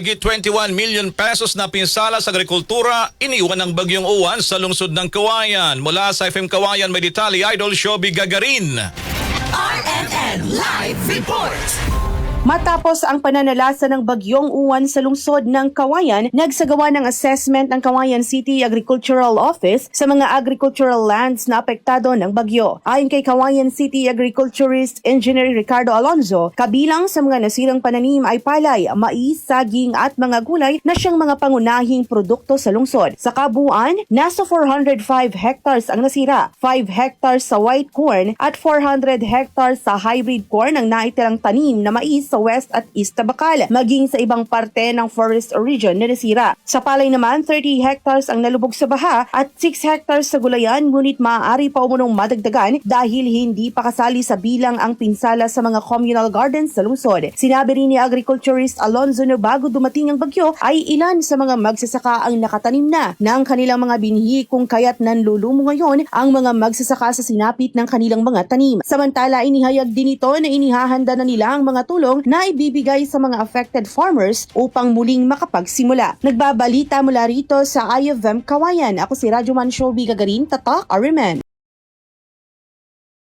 Higit 21 million pesos na pinsala sa agrikultura, iniwan ng bagyong uwan sa lungsod ng Kawayan. Mula sa FM Kawayan, may detalye Idol Shobi Gagarin. RMN Live Report. Matapos ang pananalasa ng bagyong uwan sa lungsod ng Kawayan, nagsagawa ng assessment ng Kawayan City Agricultural Office sa mga agricultural lands na apektado ng bagyo. Ayon kay Kawayan City Agriculturist Engineer Ricardo Alonzo, kabilang sa mga nasirang pananim ay palay, mais, saging at mga gulay na siyang mga pangunahing produkto sa lungsod. Sa kabuuan, nasa 405 hectares ang nasira, 5 hectares sa white corn at 400 hectares sa hybrid corn ang naitirang tanim na mais sa West at East Tabacala, maging sa ibang parte ng forest region na nasira. Sa palay naman, 30 hectares ang nalubog sa baha at 6 hectares sa gulayan, ngunit maaari pa umunong madagdagan dahil hindi pa kasali sa bilang ang pinsala sa mga communal gardens sa lungsod. Sinabi rin ni Agriculturist Alonzo na bago dumating ang bagyo ay ilan sa mga magsasaka ang nakatanim na ng kanilang mga binhi, kung kaya't nanlulumo ngayon ang mga magsasaka sa sinapit ng kanilang mga tanim. Samantala, inihayag din ito na inihahanda na nila ang mga tulong na ibibigay sa mga affected farmers upang muling makapagsimula. Nagbabalita mula rito sa IFM Kawayan. Ako si Radyoman Shobi Gagarin, Tatak, RMN.